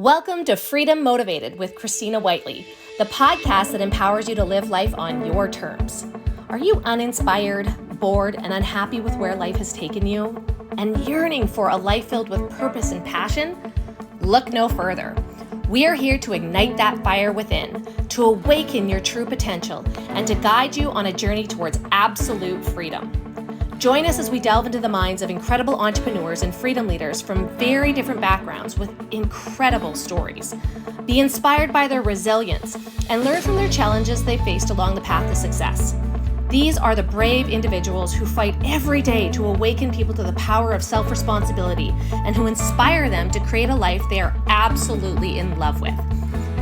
Welcome to Freedom Motivated with Christina Whiteley, the podcast that empowers you to live life on your terms. Are you uninspired, bored, and unhappy with where life has taken you? And yearning for a life filled with purpose and passion? Look no further. We are here to ignite that fire within, to awaken your true potential, and to guide you on a journey towards absolute freedom. Join us as we delve into the minds of incredible entrepreneurs and freedom leaders from very different backgrounds with incredible stories. Be inspired by their resilience and learn from their challenges they faced along the path to success. These are the brave individuals who fight every day to awaken people to the power of self-responsibility and who inspire them to create a life they are absolutely in love with.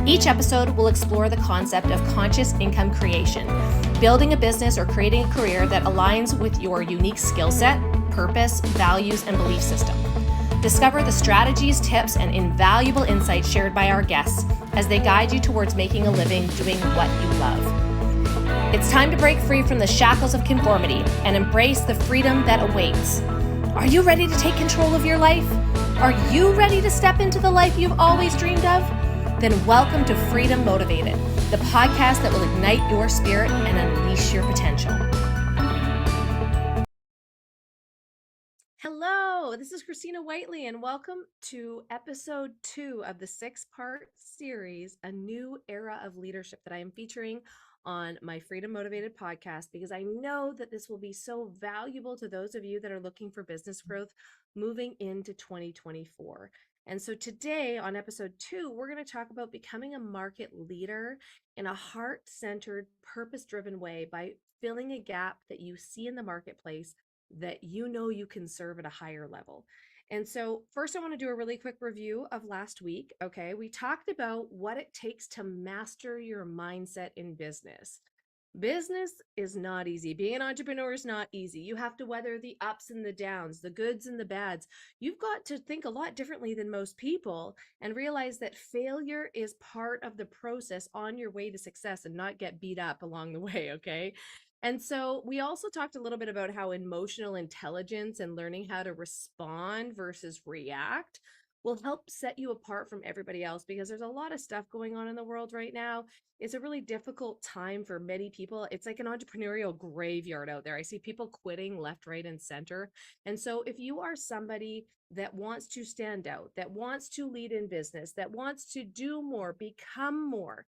Each episode will explore the concept of conscious income creation, building a business or creating a career that aligns with your unique skill set, purpose, values, and belief system. Discover the strategies, tips, and invaluable insights shared by our guests as they guide you towards making a living doing what you love. It's time to break free from the shackles of conformity and embrace the freedom that awaits. Are you ready to take control of your life? Are you ready to step into the life you've always dreamed of? Then welcome to Freedom Motivated, the podcast that will ignite your spirit and unleash your potential. Hello, this is Christina Whiteley, and welcome to episode 2 of the 6-part series, A New Era of Leadership, that I am featuring on my Freedom Motivated podcast, because I know that this will be so valuable to those of you that are looking for business growth moving into 2024. And so today on episode 2, we're going to talk about becoming a market leader in a heart-centered, purpose-driven way by filling a gap that you see in the marketplace that you know you can serve at a higher level. And so first, I want to do a really quick review of last week. Okay, we talked about what it takes to master your mindset in business. Business is not easy. Being an entrepreneur is not easy. You have to weather the ups and the downs, the goods and the bads. You've got to think a lot differently than most people and realize that failure is part of the process on your way to success and not get beat up along the way, okay? And so we also talked a little bit about how emotional intelligence and learning how to respond versus react will help set you apart from everybody else, because there's a lot of stuff going on in the world right now. It's a really difficult time for many people. It's like an entrepreneurial graveyard out there. I see people quitting left, right, and center. And so if you are somebody that wants to stand out, that wants to lead in business, that wants to do more, become more,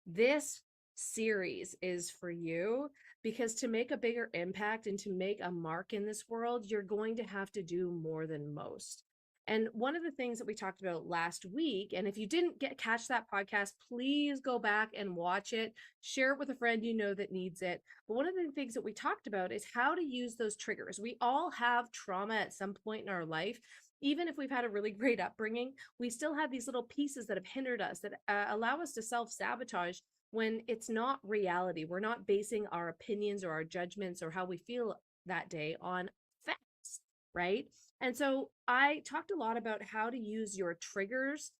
this series is for you, because to make a bigger impact and to make a mark in this world, you're going to have to do more than most. And one of the things that we talked about last week, and if you didn't catch that podcast, please go back and watch it, share it with a friend you know that needs it. But one of the things that we talked about is how to use those triggers. We all have trauma at some point in our life. Even if we've had a really great upbringing, we still have these little pieces that have hindered us, that allow us to self-sabotage when it's not reality. We're not basing our opinions or our judgments or how we feel that day on facts, right? And so I talked a lot about how to use your triggers,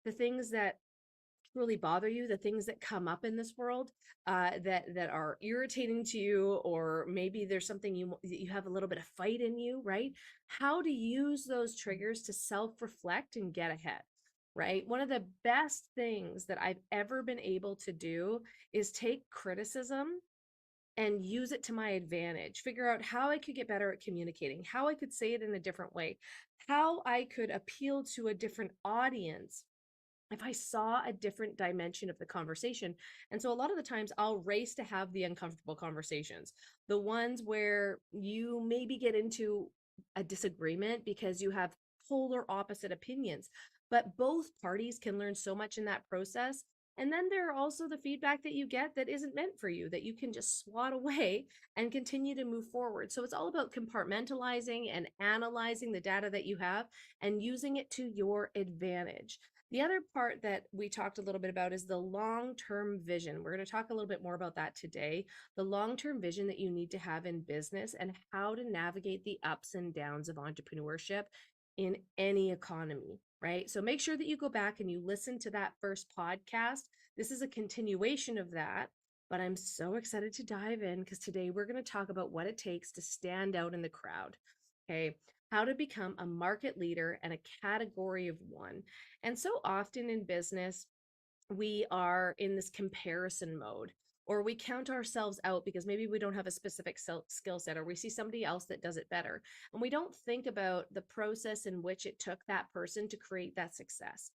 the things that really bother you, the things that come up in this world, that are irritating to you, or maybe there's something you have a little bit of fight in you, right? How to use those triggers to self-reflect and get ahead. Right? One of the best things that I've ever been able to do is take criticism and use it to my advantage, figure out how I could get better at communicating, how I could say it in a different way, how I could appeal to a different audience if I saw a different dimension of the conversation. And so a lot of the times I'll race to have the uncomfortable conversations, the ones where you maybe get into a disagreement because you have polar opposite opinions, but both parties can learn so much in that process. And then there are also the feedback that you get that isn't meant for you, that you can just swat away and continue to move forward. So it's all about compartmentalizing and analyzing the data that you have and using it to your advantage. The other part that we talked a little bit about is the long-term vision. We're going to talk a little bit more about that today. The long-term vision that you need to have in business and how to navigate the ups and downs of entrepreneurship in any economy, right? So make sure that you go back and you listen to that first podcast. This is a continuation of that, but I'm so excited to dive in because today we're going to talk about what it takes to stand out in the crowd. Okay. how to become a market leader and a category of one. And so often in business, we are in this comparison mode, or we count ourselves out because maybe we don't have a specific skill set, or we see somebody else that does it better, and we don't think about the process in which it took that person to create that success.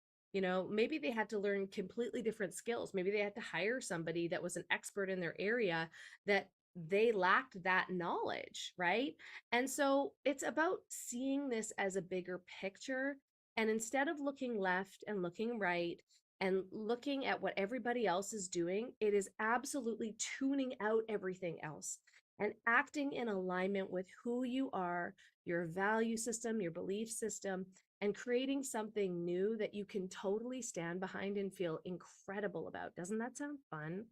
Maybe they had to learn completely different skills. Maybe they had to hire somebody that was an expert in their area, that they lacked that knowledge, right? And so it's about seeing this as a bigger picture, and instead of looking left and looking right and looking at what everybody else is doing, it is absolutely tuning out everything else and acting in alignment with who you are, your value system, your belief system, and creating something new that you can totally stand behind and feel incredible about. Doesn't that sound fun?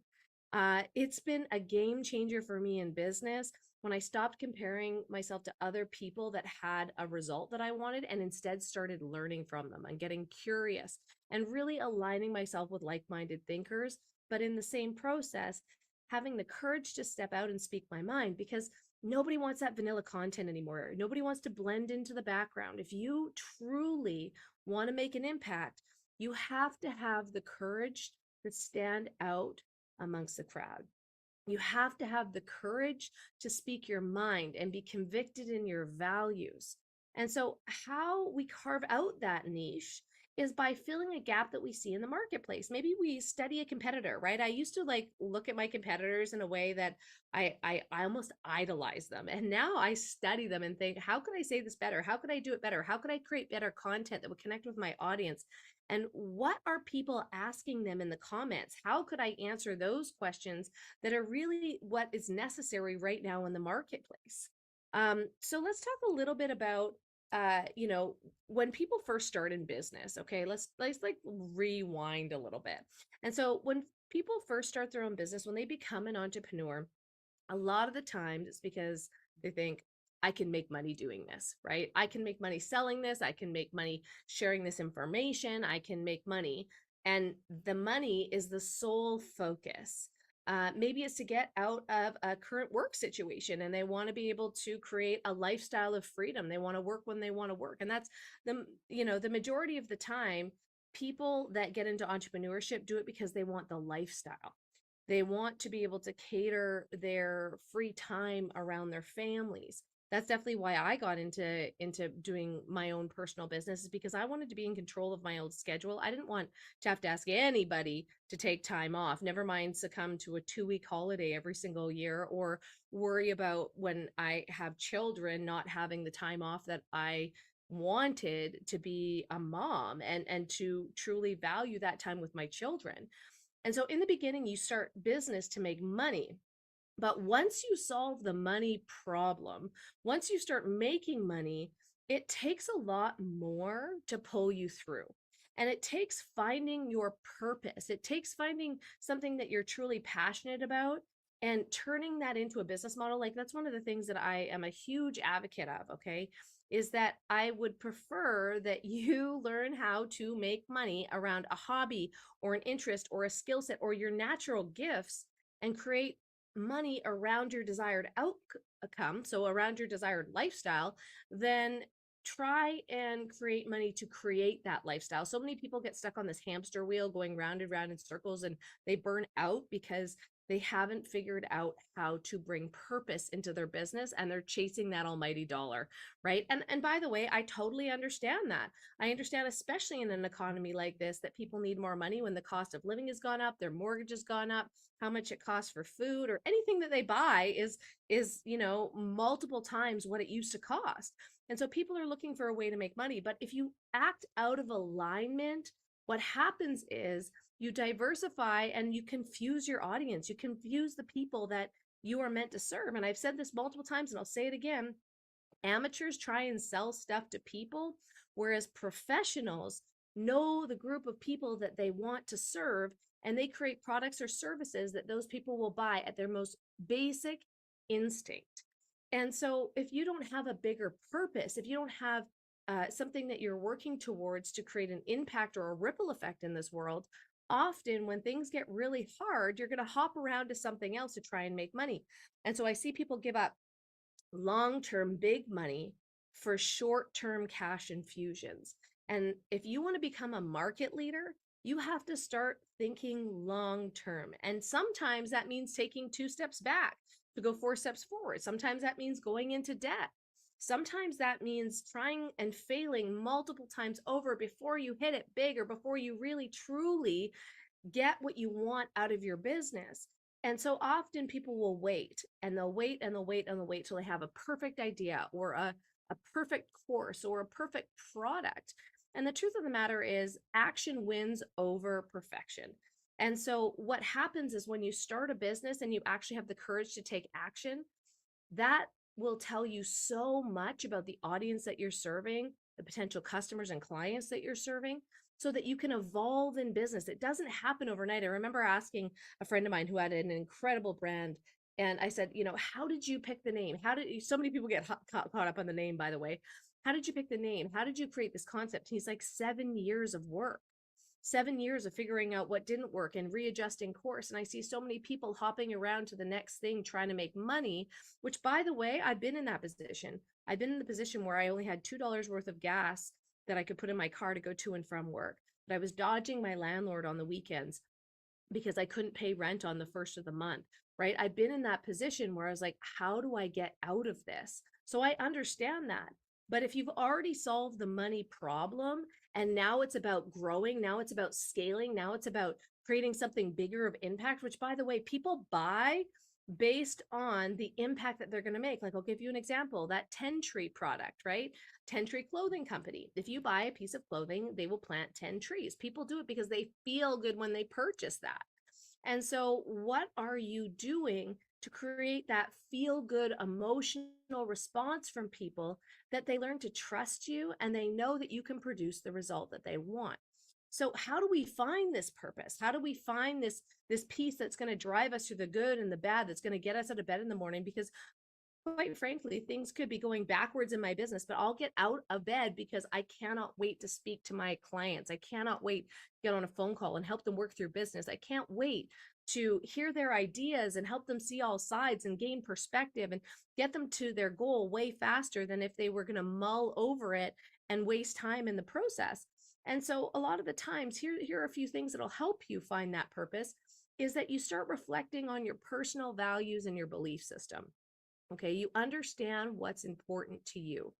It's been a game changer for me in business when I stopped comparing myself to other people that had a result that I wanted and instead started learning from them and getting curious and really aligning myself with like minded thinkers. But in the same process, having the courage to step out and speak my mind, because nobody wants that vanilla content anymore. Nobody wants to blend into the background. If you truly want to make an impact, you have to have the courage to stand out amongst the crowd. You have to have the courage to speak your mind and be convicted in your values. And so, how we carve out that niche is by filling a gap that we see in the marketplace. Maybe we study a competitor, right? I used to like look at my competitors in a way that I almost idolize them. And now I study them and think, how could I say this better? How could I do it better? How could I create better content that would connect with my audience? And what are people asking them in the comments? How could I answer those questions that are really what is necessary right now in the marketplace? So let's talk a little bit about when people first start in business. Okay, let's like rewind a little bit. And so when people first start their own business, when they become an entrepreneur, a lot of the times it's because they think, I can make money doing this, right? I can make money selling this. I can make money sharing this information. I can make money. And the money is the sole focus. Maybe it's to get out of a current work situation and they want to be able to create a lifestyle of freedom. They want to work when they want to work. And that's the majority of the time, people that get into entrepreneurship do it because they want the lifestyle. They want to be able to cater their free time around their families. That's definitely why I got into doing my own personal business, is because I wanted to be in control of my own schedule. I didn't want to have to ask anybody to take time off, never mind succumb to a 2-week holiday every single year, or worry about when I have children not having the time off that I wanted to be a mom and to truly value that time with my children. And so in the beginning, you start business to make money. But once you solve the money problem, once you start making money, it takes a lot more to pull you through. And it takes finding your purpose. It takes finding something that you're truly passionate about and turning that into a business model. Like, that's one of the things that I am a huge advocate of, okay? Is that I would prefer that you learn how to make money around a hobby or an interest or a skill set or your natural gifts, and create money around your desired outcome, so around your desired lifestyle, then try and create money to create that lifestyle. So many people get stuck on this hamster wheel going round and round in circles, and they burn out because they haven't figured out how to bring purpose into their business, and they're chasing that almighty dollar, right? And by the way, I totally understand that. I understand, especially in an economy like this, that people need more money when the cost of living has gone up, their mortgage has gone up, how much it costs for food, or anything that they buy is multiple times what it used to cost. And so people are looking for a way to make money. But if you act out of alignment, what happens is you diversify and you confuse your audience. You confuse the people that you are meant to serve. And I've said this multiple times and I'll say it again. Amateurs try and sell stuff to people, whereas professionals know the group of people that they want to serve, and they create products or services that those people will buy at their most basic instinct. And so, if you don't have a bigger purpose, if you don't have something that you're working towards to create an impact or a ripple effect in this world, often when things get really hard, you're going to hop around to something else to try and make money. And so, I see people give up long term big money for short-term cash infusions. And if you want to become a market leader, you have to start thinking long term. And sometimes that means taking 2 steps back to go 4 steps forward. Sometimes that means going into debt. Sometimes that means trying and failing multiple times over before you hit it big or before you really truly get what you want out of your business. And so often people will wait and they'll wait and they'll wait and they'll wait till they have a perfect idea or a perfect course or a perfect product. And the truth of the matter is, action wins over perfection. And so, what happens is when you start a business and you actually have the courage to take action, that will tell you so much about the audience that you're serving, the potential customers and clients that you're serving, so that you can evolve in business. It doesn't happen overnight. I remember asking a friend of mine who had an incredible brand, and I said, how did you pick the name? How did you, so many people get caught up on the name, by the way. How did you pick the name? How did you create this concept? He's like, 7 years of work. 7 years of figuring out what didn't work and readjusting course. And I see so many people hopping around to the next thing trying to make money, which, by the way, I've been in that position. I've been in the position where I only had $2 worth of gas that I could put in my car to go to and from work. But I was dodging my landlord on the weekends because I couldn't pay rent on the first of the month, right? I've been in that position where I was like, how do I get out of this? So I understand that. But if you've already solved the money problem and now it's about growing, now it's about scaling, now it's about creating something bigger of impact, which, by the way, people buy based on the impact that they're going to make. Like, I'll give you an example, that 10 Tree product, right? 10 Tree Clothing Company. If you buy a piece of clothing, they will plant 10 trees. People do it because they feel good when they purchase that. And so, what are you doing to create that feel good emotional response from people that they learn to trust you and they know that you can produce the result that they want? So how do we find this purpose? How do we find this piece that's going to drive us through the good and the bad, that's going to get us out of bed in the morning? Because quite frankly, things could be going backwards in my business, but I'll get out of bed because I cannot wait to speak to my clients. I cannot wait to get on a phone call and help them work through business. I can't wait to hear their ideas and help them see all sides and gain perspective and get them to their goal way faster than if they were going to mull over it and waste time in the process. And so a lot of the times, here are a few things that'll help you find that purpose, is that you start reflecting on your personal values and your belief system. Okay, you understand what's important to you.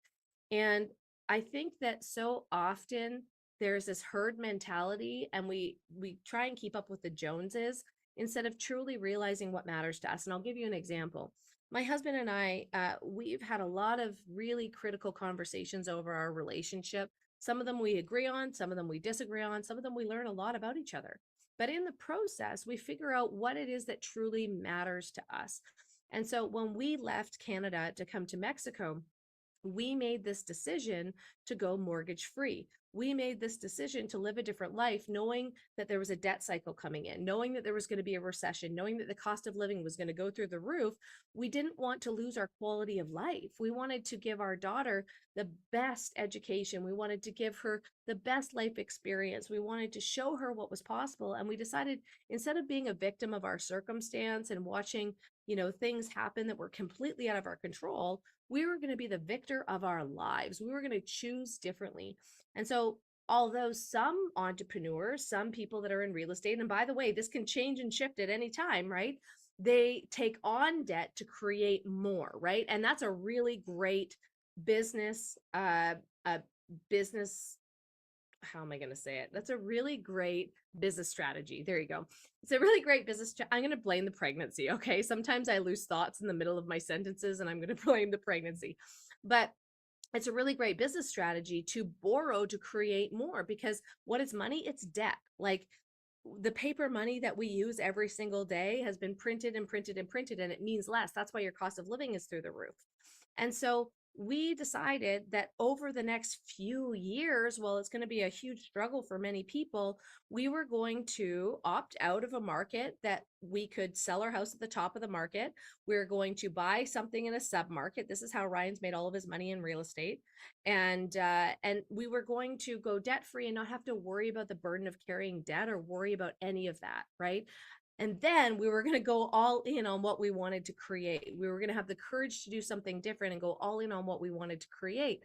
And I think that so often there's this herd mentality and we try and keep up with the Joneses instead of truly realizing what matters to us. And I'll give you an example. My husband and I, we've had a lot of really critical conversations over our relationship. Some of them we agree on, some of them we disagree on, some of them we learn a lot about each other. But in the process, we figure out what it is that truly matters to us. And so when we left Canada to come to Mexico, we made this decision to go mortgage free. We made this decision to live a different life, knowing that there was a debt cycle coming in, knowing that there was going to be a recession, knowing that the cost of living was going to go through the roof. We didn't want to lose our quality of life. We wanted to give our daughter the best education. We wanted to give her the best life experience. We wanted to show her what was possible. And we decided, instead of being a victim of our circumstance and watching, things happen that were completely out of our control, we were going to be the victor of our lives. We were going to choose differently. And so, although some entrepreneurs, some people that are in real estate, and by the way, this can change and shift at any time, right? They take on debt to create more, right? And that's a really great business, a business, how am I going to say it? That's a really great business strategy. There you go. It's a really great business. I'm going to blame the pregnancy. Okay. Sometimes I lose thoughts in the middle of my sentences and I'm going to blame the pregnancy. But it's a really great business strategy to borrow to create more, because what is money? It's debt. Like, the paper money that we use every single day has been printed and printed and printed, and it means less. That's why your cost of living is through the roof. And so we decided that over the next few years, well, it's going to be a huge struggle for many people, we were going to opt out of a market that we could sell our house at the top of the market. We're going to buy something in a sub-market. This is how Ryan's made all of his money in real estate. And we were going to go debt free and not have to worry about the burden of carrying debt or worry about any of that, right? And then we were going to go all in on what we wanted to create. We were going to have the courage to do something different and go all in on what we wanted to create.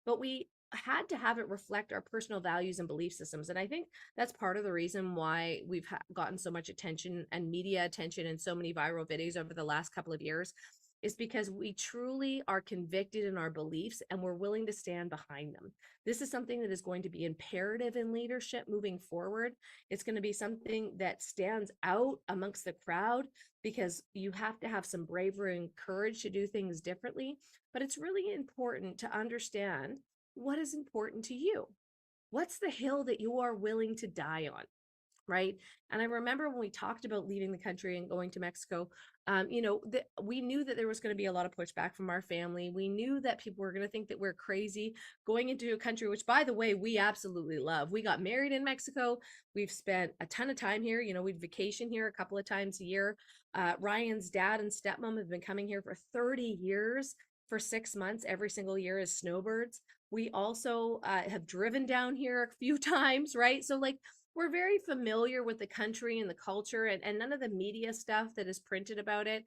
But we had to have it reflect our personal values and belief systems. And I think that's part of the reason why we've gotten so much attention and media attention and so many viral videos over the last couple of years, is because we truly are convicted in our beliefs and we're willing to stand behind them. This is something that is going to be imperative in leadership moving forward. It's going to be something that stands out amongst the crowd because you have to have some bravery and courage to do things differently. But it's really important to understand what is important to you. What's the hill that you are willing to die on? Right. And I remember when we talked about leaving the country and going to Mexico, we knew that there was going to be a lot of pushback from our family. We knew that people were going to think that we're crazy going into a country, which, by the way, we absolutely love. We got married in Mexico. We've spent a ton of time here. We'd vacation here a couple of times a year. Ryan's dad and stepmom have been coming here for 30 years for 6 months every single year as snowbirds. We also have driven down here a few times, right? So, like, we're very familiar with the country and the culture, and none of the media stuff that is printed about it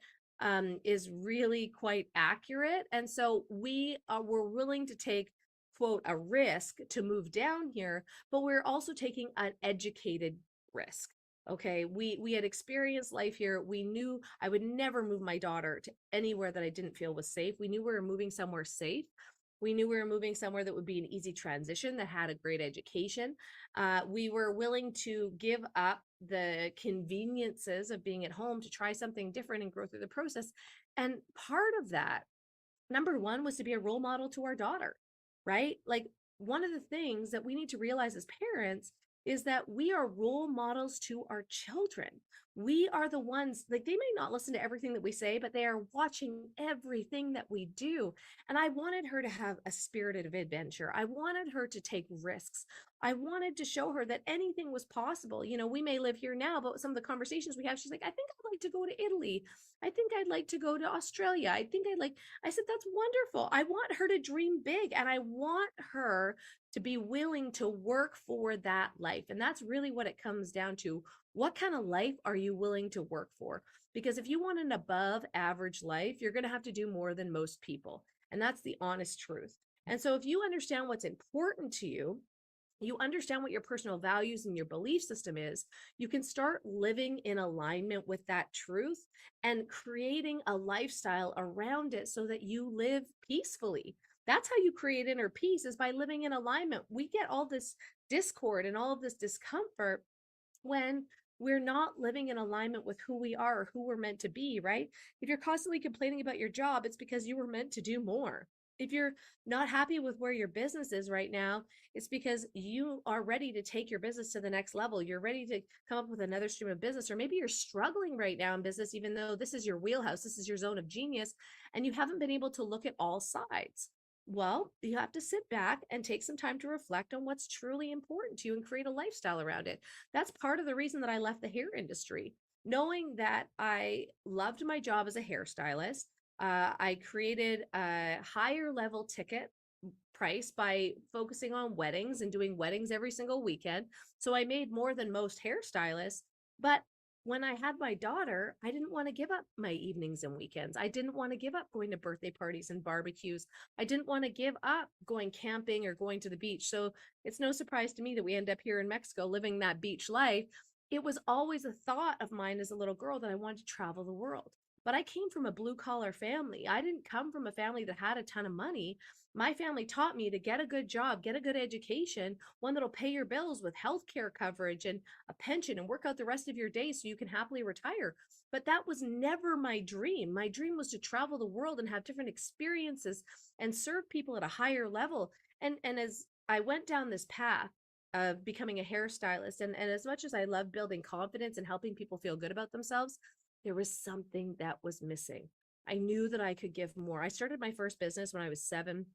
is really quite accurate. And so we're willing to take, quote, a risk to move down here, but we're also taking an educated risk. Okay, we had experienced life here. We knew I would never move my daughter to anywhere that I didn't feel was safe. We knew we were moving somewhere safe. We knew we were moving somewhere that would be an easy transition, that had a great education. We were willing to give up the conveniences of being at home to try something different and grow through the process. And part of that, number one, was to be a role model to our daughter, right? Like, one of the things that we need to realize as parents is that we are role models to our children. We are the ones, like, they may not listen to everything that we say, but they are watching everything that we do. And I wanted her to have a spirit of adventure. I wanted her to take risks. I wanted to show her that anything was possible. We may live here now, but some of the conversations we have, she's like, I think I'd like to go to Italy. I think I'd like to go to Australia. I said, that's wonderful. I want her to dream big and I want her to be willing to work for that life. And that's really what it comes down to. What kind of life are you willing to work for? Because if you want an above average life, you're going to have to do more than most people. And that's the honest truth. And so if you understand what's important to you understand what your personal values and your belief system is, you can start living in alignment with that truth and creating a lifestyle around it so that you live peacefully. That's how you create inner peace, is by living in alignment. We get all this discord and all of this discomfort when we're not living in alignment with who we are or who we're meant to be, right? If you're constantly complaining about your job, it's because you were meant to do more. If you're not happy with where your business is right now, it's because you are ready to take your business to the next level. You're ready to come up with another stream of business, or maybe you're struggling right now in business, even though this is your wheelhouse, this is your zone of genius, and you haven't been able to look at all sides. Well, you have to sit back and take some time to reflect on what's truly important to you and create a lifestyle around it. That's part of the reason that I left the hair industry, knowing that I loved my job as a hairstylist. I created a higher level ticket price by focusing on weddings and doing weddings every single weekend. So I made more than most hairstylists. But when I had my daughter, I didn't want to give up my evenings and weekends. I didn't want to give up going to birthday parties and barbecues. I didn't want to give up going camping or going to the beach. So it's no surprise to me that we end up here in Mexico living that beach life. It was always a thought of mine as a little girl that I wanted to travel the world. But I came from a blue collar family. I didn't come from a family that had a ton of money. My family taught me to get a good job, get a good education, one that'll pay your bills with health care coverage and a pension, and work out the rest of your days so you can happily retire. But that was never my dream. My dream was to travel the world and have different experiences and serve people at a higher level. And as I went down this path of becoming a hairstylist, and as much as I love building confidence and helping people feel good about themselves, there was something that was missing. I knew that I could give more. I started my first business when I was 7,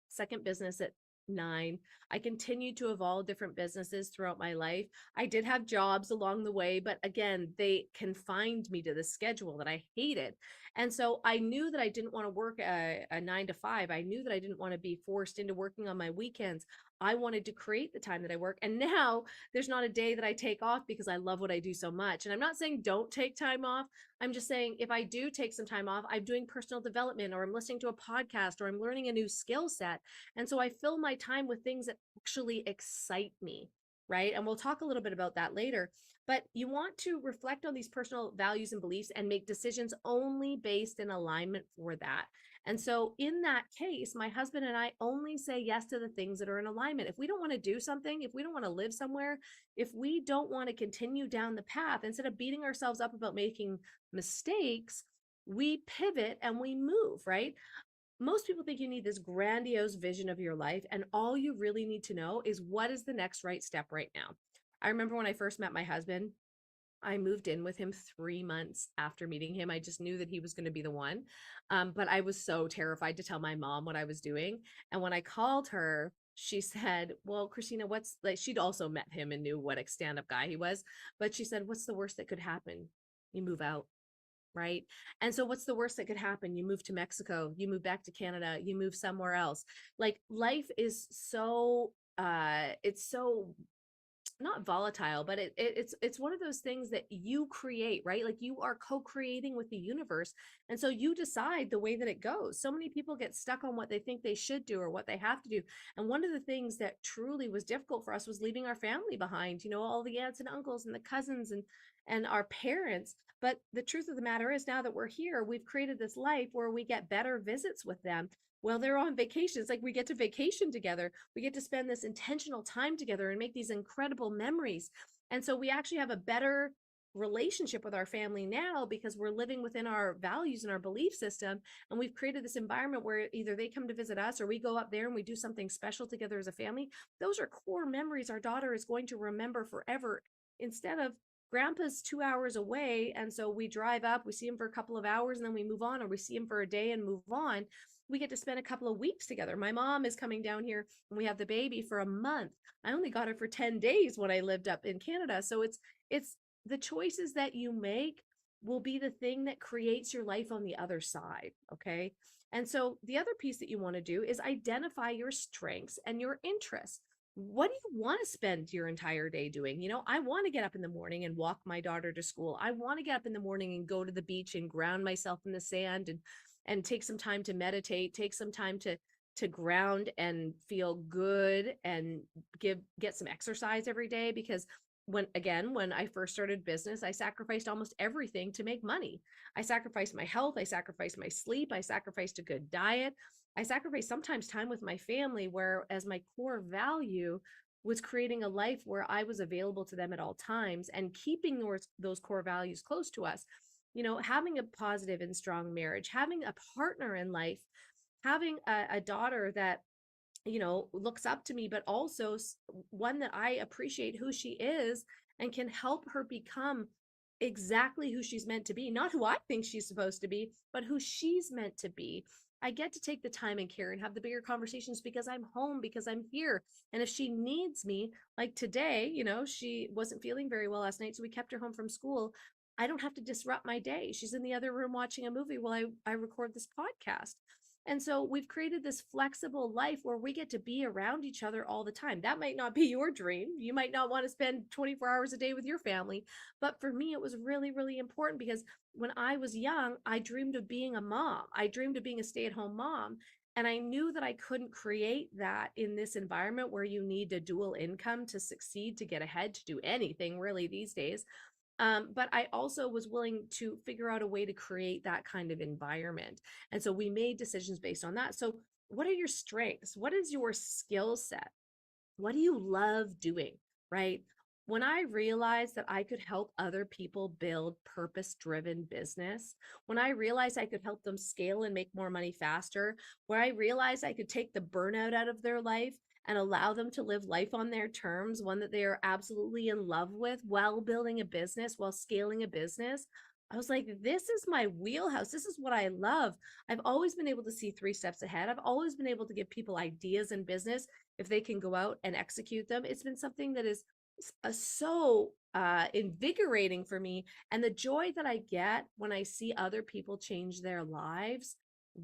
second business at 9. I continued to evolve different businesses throughout my life. I did have jobs along the way, but again, they confined me to the schedule that I hated. And so I knew that I didn't want to work a 9 to 5. I knew that I didn't want to be forced into working on my weekends. I wanted to create the time that I work. And now there's not a day that I take off because I love what I do so much. And I'm not saying don't take time off. I'm just saying if I do take some time off, I'm doing personal development or I'm listening to a podcast or I'm learning a new skill set. And so I fill my time with things that actually excite me. Right. And we'll talk a little bit about that later. But you want to reflect on these personal values and beliefs and make decisions only based in alignment for that. And so, in that case, my husband and I only say yes to the things that are in alignment. If we don't want to do something, if we don't want to live somewhere, if we don't want to continue down the path, instead of beating ourselves up about making mistakes, we pivot and we move, right? Most people think you need this grandiose vision of your life, and all you really need to know is what is the next right step right now. I remember when I first met my husband, I moved in with him 3 months after meeting him. I just knew that he was gonna be the one. But I was so terrified to tell my mom what I was doing. And when I called her, she said, "Well, Christina, what's" like, she'd also met him and knew what a stand-up guy he was, but she said, "What's the worst that could happen? You move out." Right? And so what's the worst that could happen? You move to Mexico, you move back to Canada, you move somewhere else. Like, life is so, it's so not volatile, but it's one of those things that you create, right? Like, you are co-creating with the universe, and so you decide the way that it goes. So many people get stuck on what they think they should do or what they have to do. And one of the things that truly was difficult for us was leaving our family behind, all the aunts and uncles and the cousins and our parents. But the truth of the matter is, now that we're here, we've created this life where we get better visits with them. Well, they're on vacation. It's like we get to vacation together. We get to spend this intentional time together and make these incredible memories. And so we actually have a better relationship with our family now because we're living within our values and our belief system. And we've created this environment where either they come to visit us or we go up there and we do something special together as a family. Those are core memories our daughter is going to remember forever, instead of grandpa's 2 hours away. And so we drive up, we see him for a couple of hours and then we move on, or we see him for a day and move on. We get to spend a couple of weeks together. My mom is coming down here and we have the baby for a month. I only got her for 10 days when I lived up in Canada. So it's the choices that you make will be the thing that creates your life on the other side, okay? And so the other piece that you want to do is identify your strengths and your interests. What do you want to spend your entire day doing? I want to get up in the morning and walk my daughter to school. I want to get up in the morning and go to the beach and ground myself in the sand and take some time to meditate, take some time to ground and feel good and get some exercise every day. Because when I first started business, I sacrificed almost everything to make money. I sacrificed my health, I sacrificed my sleep, I sacrificed a good diet, I sacrificed sometimes time with my family, where as my core value was creating a life where I was available to them at all times and keeping those core values close to us. Having a positive and strong marriage, having a partner in life, having a daughter that looks up to me, but also one that I appreciate who she is and can help her become exactly who she's meant to be, not who I think she's supposed to be, but who she's meant to be. I get to take the time and care and have the bigger conversations because I'm home, because I'm here. And if she needs me, like today, she wasn't feeling very well last night, so we kept her home from school. I don't have to disrupt my day. She's in the other room watching a movie while I record this podcast. And so we've created this flexible life where we get to be around each other all the time. That might not be your dream. You might not want to spend 24 hours a day with your family. But for me, it was really, really important because when I was young, I dreamed of being a mom. I dreamed of being a stay-at-home mom. And I knew that I couldn't create that in this environment where you need a dual income to succeed, to get ahead, to do anything really these days. But I also was willing to figure out a way to create that kind of environment. And so we made decisions based on that. So, what are your strengths? What is your skill set? What do you love doing? Right? When I realized that I could help other people build purpose driven business, when I realized I could help them scale and make more money faster, where I realized I could take the burnout out of their life and allow them to live life on their terms, one that they are absolutely in love with, while building a business, while scaling a business, I was like, this is my wheelhouse. This is what I love. I've always been able to see 3 steps ahead. I've always been able to give people ideas in business if they can go out and execute them. It's been something that is so invigorating for me. And the joy that I get when I see other people change their lives,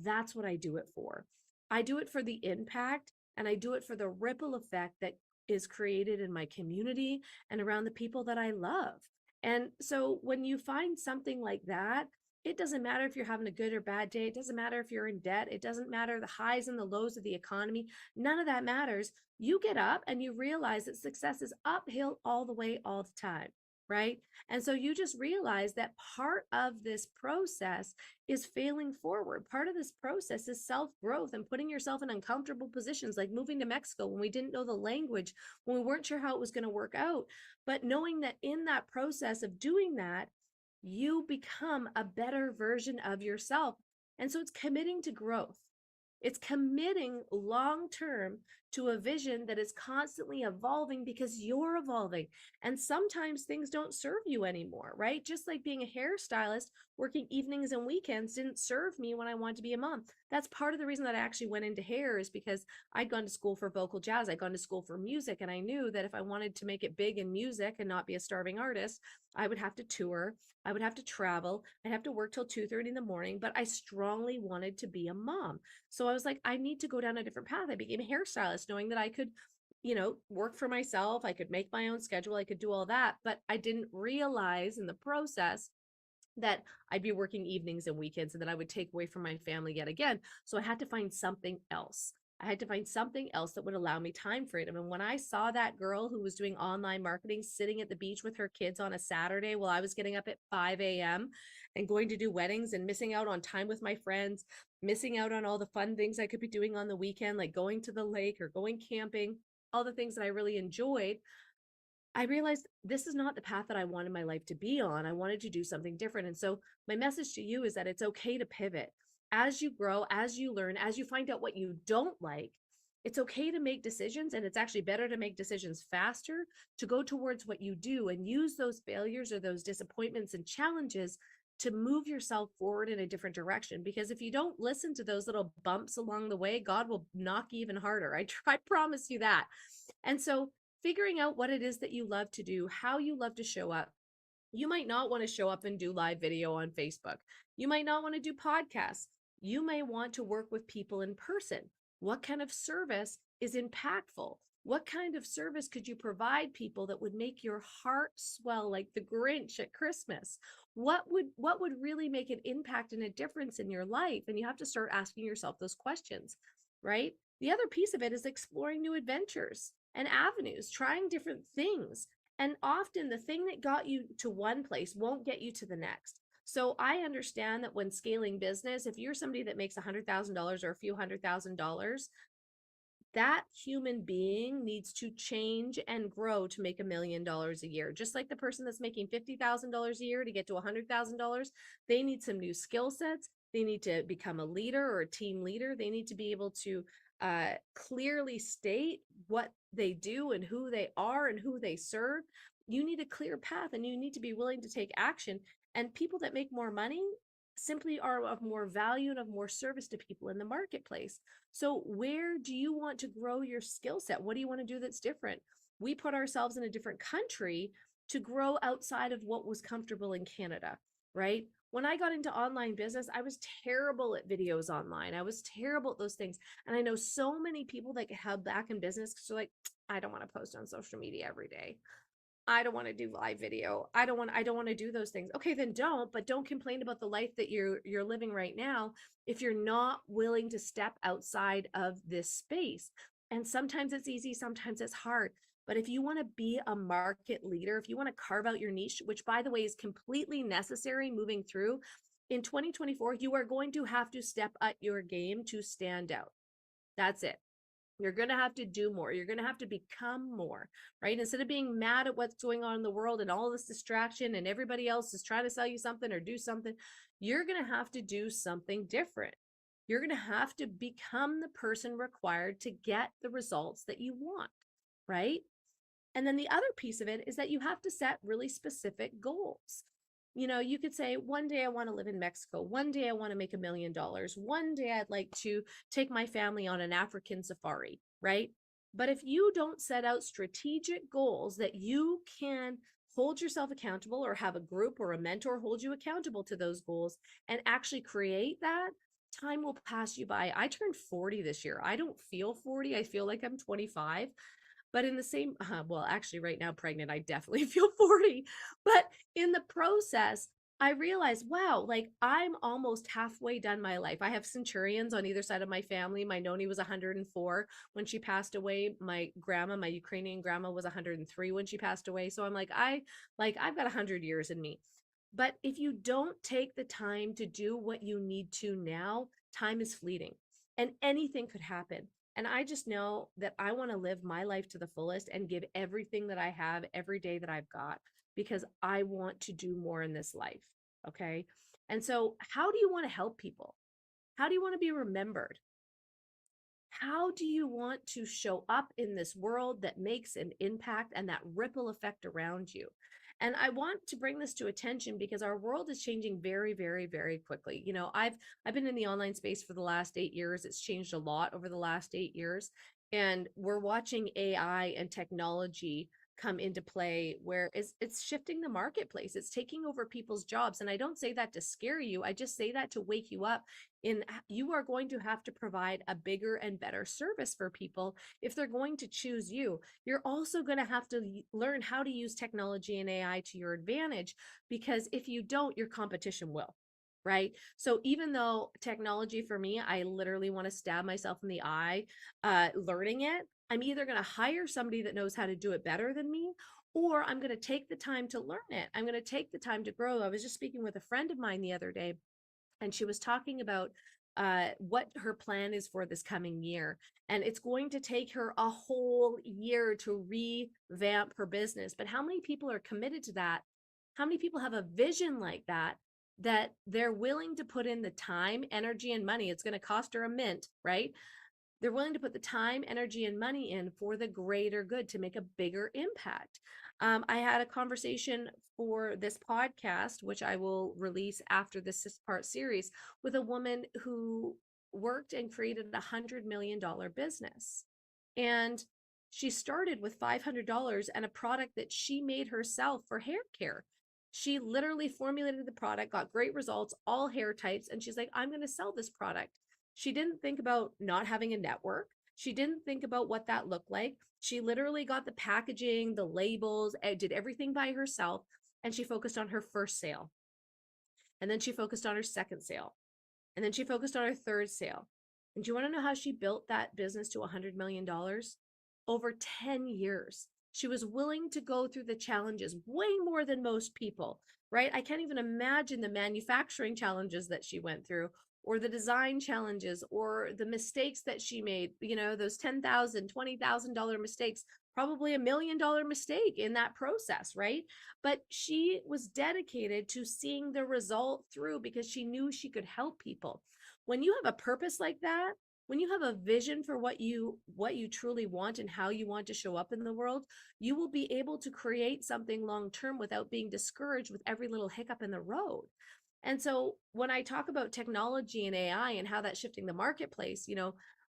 that's what I do it for. I do it for the impact And I do it for the ripple effect that is created in my community and around the people that I love. And so when you find something like that, it doesn't matter if you're having a good or bad day. It doesn't matter if you're in debt. It doesn't matter the highs and the lows of the economy. None of that matters. You get up and you realize that success is uphill all the way, all the time. Right. And so you just realize that part of this process is failing forward. Part of this process is self growth and putting yourself in uncomfortable positions, like moving to Mexico when we didn't know the language, when we weren't sure how it was going to work out. But knowing that in that process of doing that, you become a better version of yourself. And so it's committing to growth. It's committing long term to a vision that is constantly evolving because you're evolving. And sometimes things don't serve you anymore, right? Just like being a hairstylist, working evenings and weekends didn't serve me when I wanted to be a mom. That's part of the reason that I actually went into hair, is because I'd gone to school for vocal jazz, I'd gone to school for music. And I knew that if I wanted to make it big in music and not be a starving artist, I would have to tour, I would have to travel, I'd have to work till 2:30 in the morning. But I strongly wanted to be a mom. So I was like, I need to go down a different path. I became a hairstylist, knowing that I could, work for myself. I could make my own schedule. I could do all that. But I didn't realize in the process that I'd be working evenings and weekends, and that I would take away from my family yet again. So I had to find something else. I had to find something else that would allow me time freedom. And when I saw that girl who was doing online marketing sitting at the beach with her kids on a Saturday while I was getting up at 5 a.m. and going to do weddings and missing out on time with my friends, missing out on all the fun things I could be doing on the weekend, like going to the lake or going camping, all the things that I really enjoyed, I realized this is not the path that I wanted my life to be on. I wanted to do something different. And so, my message to you is that it's okay to pivot. As you grow, as you learn, as you find out what you don't like, it's okay to make decisions. And it's actually better to make decisions faster, to go towards what you do and use those failures or those disappointments and challenges to move yourself forward in a different direction. Because if you don't listen to those little bumps along the way, God will knock you even harder. I promise you that. And so, figuring out what it is that you love to do, how you love to show up. You might not want to show up and do live video on Facebook. You might not want to do podcasts. You may want to work with people in person. What kind of service is impactful? What kind of service could you provide people that would make your heart swell like the Grinch at Christmas? What would really make an impact and a difference in your life? And you have to start asking yourself those questions, right? The other piece of it is exploring new adventures and avenues, trying different things. And often the thing that got you to one place won't get you to the next. So I understand that when scaling business, if you're somebody that makes $100,000 or a few $100,000, that human being needs to change and grow to make $1 million a year. Just like the person that's making $50,000 a year to get to $100,000, they need some new skill sets. They need to become a leader or a team leader. They need to be able to clearly state what they do and who they are and who they serve. You need a clear path and you need to be willing to take action. And people that make more money simply are of more value and of more service to people in the marketplace. So, where do you want to grow your skill set? What do you want to do that's different? We put ourselves in a different country to grow outside of what was comfortable in Canada, right? When I got into online business, I was terrible at videos online. I was terrible at those things. And I know so many people that get held back in business because they're like, I don't want to post on social media every day. I don't want to do live video. I don't want to do those things. Okay, then don't, but don't complain about the life that you're living right now if you're not willing to step outside of this space. And sometimes it's easy, sometimes it's hard. But if you want to be a market leader, if you want to carve out your niche, which by the way is completely necessary moving through in 2024, you are going to have to step up your game to stand out. That's it. You're going to have to do more. You're going to have to become more, right? Instead of being mad at what's going on in the world and all this distraction and everybody else is trying to sell you something or do something, you're going to have to do something different. You're going to have to become the person required to get the results that you want, right? And then the other piece of it is that you have to set really specific goals. You could say, one day I want to live in Mexico. One day I want to make $1 million. One day I'd like to take my family on an African safari, right? But if you don't set out strategic goals that you can hold yourself accountable or have a group or a mentor hold you accountable to those goals and actually create that, time will pass you by. I turned 40 this year. I don't feel 40. I feel like I'm 25. But in the same, well, actually, right now, pregnant, I definitely feel 40. But in the process, I realized, wow, like I'm almost halfway done my life. I have centurions on either side of my family. My noni was 104 when she passed away. My grandma, my Ukrainian grandma, was 103 when she passed away. So I'm like I've got 100 years in me. But if you don't take the time to do what you need to now, time is fleeting and anything could happen. And I just know that I want to live my life to the fullest and give everything that I have every day that I've got because I want to do more in this life. Okay. And so, how do you want to help people? How do you want to be remembered? How do you want to show up in this world that makes an impact and that ripple effect around you? And I want to bring this to attention because our world is changing very, very, very quickly. I've been in the online space for the last 8 years. It's changed a lot over the last 8 years. And we're watching AI and technology come into play where it's shifting the marketplace. It's taking over people's jobs. And I don't say that to scare you. I just say that to wake you up you are going to have to provide a bigger and better service for people if they're going to choose you. You're also going to have to learn how to use technology and AI to your advantage because if you don't, your competition will. Right. So even though technology for me, I literally want to stab myself in the eye learning it, I'm either going to hire somebody that knows how to do it better than me, or I'm going to take the time to learn it. I'm going to take the time to grow. I was just speaking with a friend of mine the other day and she was talking about what her plan is for this coming year. And it's going to take her a whole year to revamp her business. But how many people are committed to that? How many people have a vision like that, that they're willing to put in the time, energy, and money? It's going to cost her a mint, right? They're willing to put the time, energy, and money in for the greater good to make a bigger impact. I had a conversation for this podcast, which I will release after this 6-part series, with a woman who worked and created $100 million business. And she started with $500 and a product that she made herself for hair care. She literally formulated the product, got great results, all hair types. And she's like, I'm going to sell this product. She didn't think about not having a network. She didn't think about what that looked like. She literally got the packaging, the labels, did everything by herself. And she focused on her first sale. And then she focused on her second sale. And then she focused on her third sale. And do you want to know how she built that business to $100 million? Over 10 years. She was willing to go through the challenges way more than most people, right? I can't even imagine the manufacturing challenges that she went through, or the design challenges, or the mistakes that she made, those $10,000, $20,000 mistakes, probably $1 million mistake in that process, right? But she was dedicated to seeing the result through because she knew she could help people. When you have a purpose like that, when you have a vision for what you truly want and how you want to show up in the world, you will be able to create something long term without being discouraged with every little hiccup in the road. And so when I talk about technology and AI and how that's shifting the marketplace,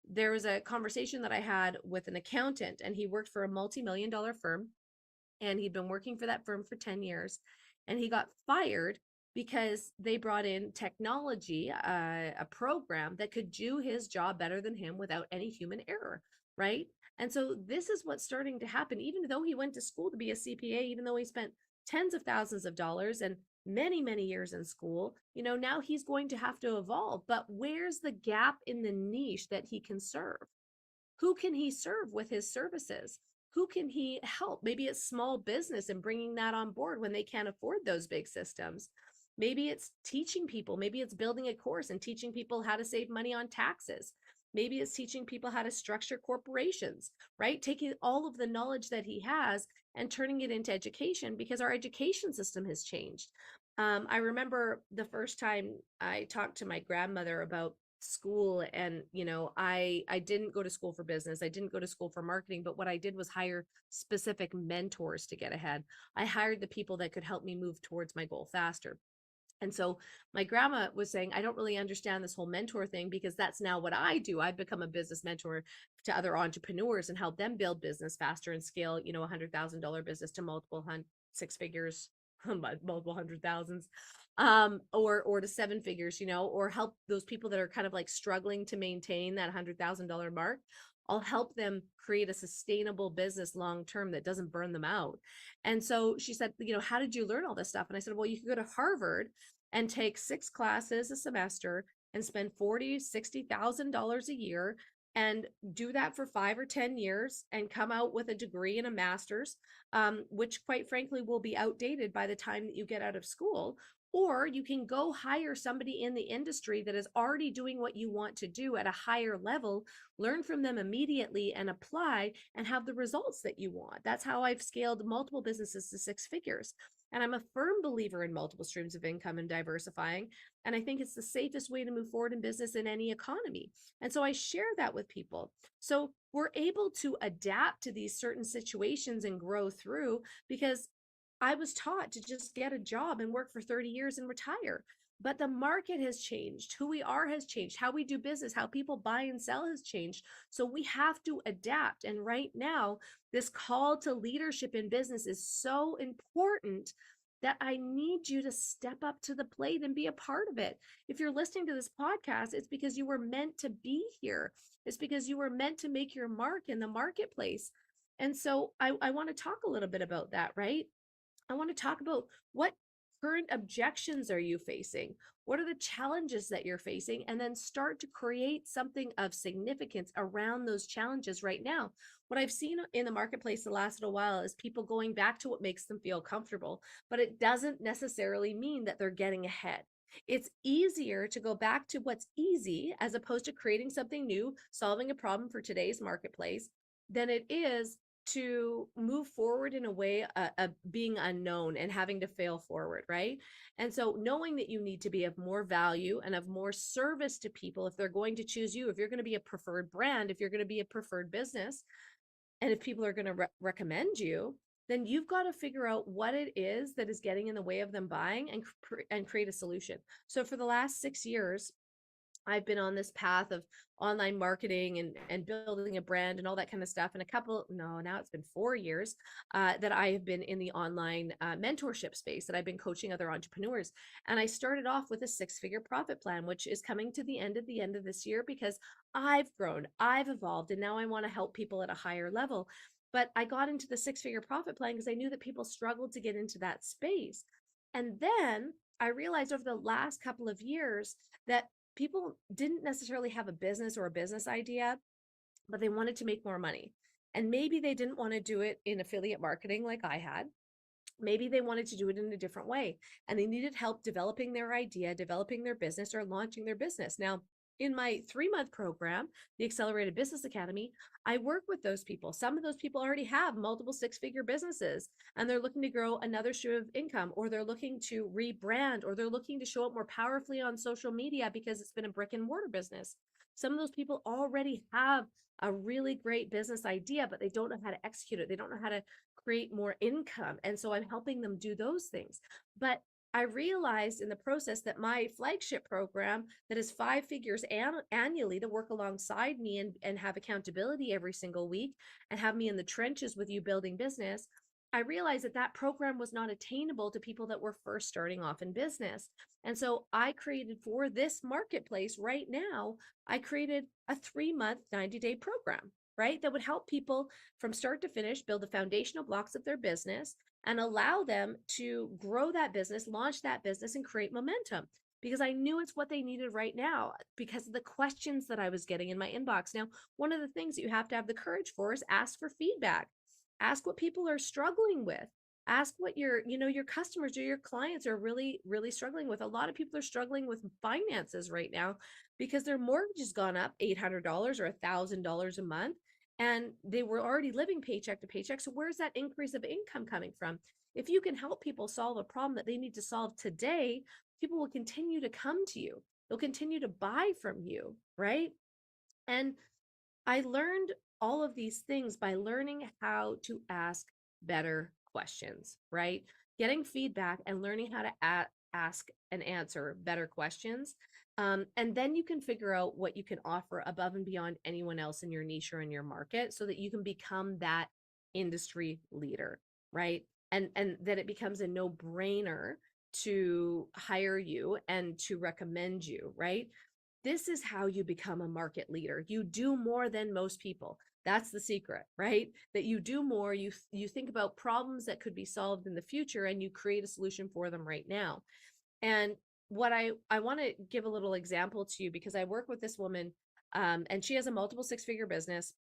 there was a conversation that I had with an accountant, and he worked for a multi-million-dollar firm, and he'd been working for that firm for 10 years, and he got fired because they brought in technology, a program that could do his job better than him without any human error, right? And so this is what's starting to happen. Even though he went to school to be a CPA, even though he spent tens of thousands of dollars and many, many years in school, now he's going to have to evolve. But where's the gap in the niche that he can serve? Who can he serve with his services? Who can he help? Maybe it's small business and bringing that on board when they can't afford those big systems. Maybe it's teaching people. Maybe it's building a course and teaching people how to save money on taxes. Maybe it's teaching people how to structure corporations, right? Taking all of the knowledge that he has and turning it into education because our education system has changed. I remember the first time I talked to my grandmother about school, and I didn't go to school for business. I didn't go to school for marketing, but what I did was hire specific mentors to get ahead. I hired the people that could help me move towards my goal faster. And so my grandma was saying, I don't really understand this whole mentor thing because that's now what I do. I've become a business mentor to other entrepreneurs and help them build business faster and scale, $100,000 business to multiple six figures multiple hundred thousands, or to seven figures, or help those people that are kind of like struggling to maintain that $100,000 mark. I'll help them create a sustainable business long term that doesn't burn them out. And so she said, how did you learn all this stuff? And I said, well, you could go to Harvard and take 6 classes a semester and spend $40,000-$60,000 a year and do that for 5 or 10 years and come out with a degree and a master's, which quite frankly will be outdated by the time that you get out of school. Or you can go hire somebody in the industry that is already doing what you want to do at a higher level, learn from them immediately and apply and have the results that you want. That's how I've scaled multiple businesses to 6 figures. And I'm a firm believer in multiple streams of income and diversifying. And I think it's the safest way to move forward in business in any economy. And so I share that with people. So we're able to adapt to these certain situations and grow through, because I was taught to just get a job and work for 30 years and retire. But the market has changed. Who we are has changed. How we do business, how people buy and sell has changed. So we have to adapt. And right now, this call to leadership in business is so important that I need you to step up to the plate and be a part of it. If you're listening to this podcast, it's because you were meant to be here. It's because you were meant to make your mark in the marketplace. And so I want to talk a little bit about that, right? I want to talk about what current objections are you facing? What are the challenges that you're facing? And then start to create something of significance around those challenges right now. What I've seen in the marketplace the last little while is people going back to what makes them feel comfortable, but it doesn't necessarily mean that they're getting ahead. It's easier to go back to what's easy as opposed to creating something new, solving a problem for today's marketplace, than it is to move forward in a way of being unknown and having to fail forward, right? And so knowing that you need to be of more value and of more service to people if they're going to choose you, if you're going to be a preferred brand, if you're going to be a preferred business, and if people are going to recommend you, then you've got to figure out what it is that is getting in the way of them buying and create a solution. So for the last 6 years, I've been on this path of online marketing and building a brand and all that kind of stuff. And now it's been 4 years that I have been in the online mentorship space, that I've been coaching other entrepreneurs. And I started off with a 6-figure profit plan, which is coming to the end of this year, because I've grown, I've evolved, and now I want to help people at a higher level. But I got into the 6-figure profit plan because I knew that people struggled to get into that space. And then I realized over the last couple of years that people didn't necessarily have a business or a business idea, but they wanted to make more money. And maybe they didn't want to do it in affiliate marketing like I had. Maybe they wanted to do it in a different way, and they needed help developing their idea, developing their business, or launching their business. Now, in my 3-month program, the Accelerated Business Academy, I work with those people. Some of those people already have multiple 6-figure businesses, and they're looking to grow another stream of income, or they're looking to rebrand, or they're looking to show up more powerfully on social media because it's been a brick and mortar business. Some of those people already have a really great business idea, but they don't know how to execute it. They don't know how to create more income. And so I'm helping them do those things. But I realized in the process that my flagship program, that is 5 figures annually, to work alongside me and have accountability every single week and have me in the trenches with you building business, I realized that that program was not attainable to people that were first starting off in business. And so I created, for this marketplace right now, I created a 3-month, 90-day program, right? That would help people from start to finish build the foundational blocks of their business and allow them to grow that business, launch that business, and create momentum. Because I knew it's what they needed right now because of the questions that I was getting in my inbox. Now, one of the things that you have to have the courage for is ask for feedback. Ask what people are struggling with. Ask what your customers or your clients are really, really struggling with. A lot of people are struggling with finances right now because their mortgage has gone up $800 or $1,000 a month, and they were already living paycheck to paycheck. So where's that increase of income coming from? If you can help people solve a problem that they need to solve today, people will continue to come to you. They'll continue to buy from you, right? And I learned all of these things by learning how to ask better questions, right? Getting feedback and learning how to ask and answer better questions. And then you can figure out what you can offer above and beyond anyone else in your niche or in your market so that you can become that industry leader, right? and that it becomes a no-brainer to hire you and to recommend you, right? This is how you become a market leader. You do more than most people. That's the secret, right? That you do more, you think about problems that could be solved in the future and you create a solution for them right now. And what I want to give a little example to you because I work with this woman, and she has a multiple six-figure business.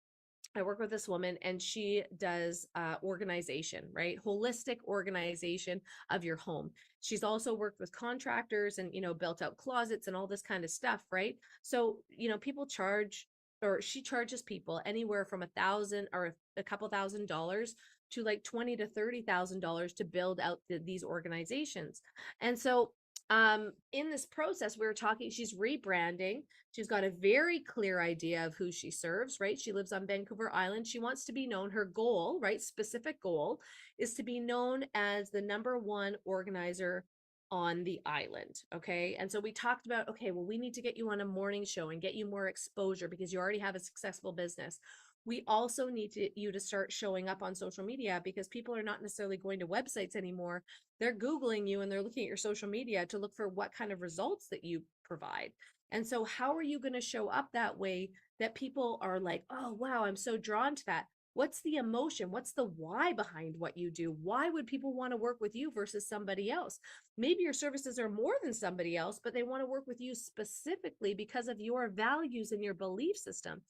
I work with this woman and she does organization, right? Holistic organization of your home. She's also worked with contractors and, built out closets and all this kind of stuff, right? So, people charge, or she charges people anywhere from 1,000 or a couple $1,000s to like 20 to $30,000 to build out these organizations. And so, in this process, we were talking, she's rebranding. She's got a very clear idea of who she serves, right? She lives on Vancouver Island. She wants to be known, her goal, right? Specific goal is to be known as the #1 organizer on the island. Okay. And so we talked about, okay, well, we need to get you on a morning show and get you more exposure because you already have a successful business. We also need you to start showing up on social media because people are not necessarily going to websites anymore. They're Googling you and they're looking at your social media to look for what kind of results that you provide. And so, how are you going to show up that way that people are like, oh, wow, I'm so drawn to that? What's the emotion? What's the why behind what you do? Why would people want to work with you versus somebody else? Maybe your services are more than somebody else, but they want to work with you specifically because of your values and your belief system.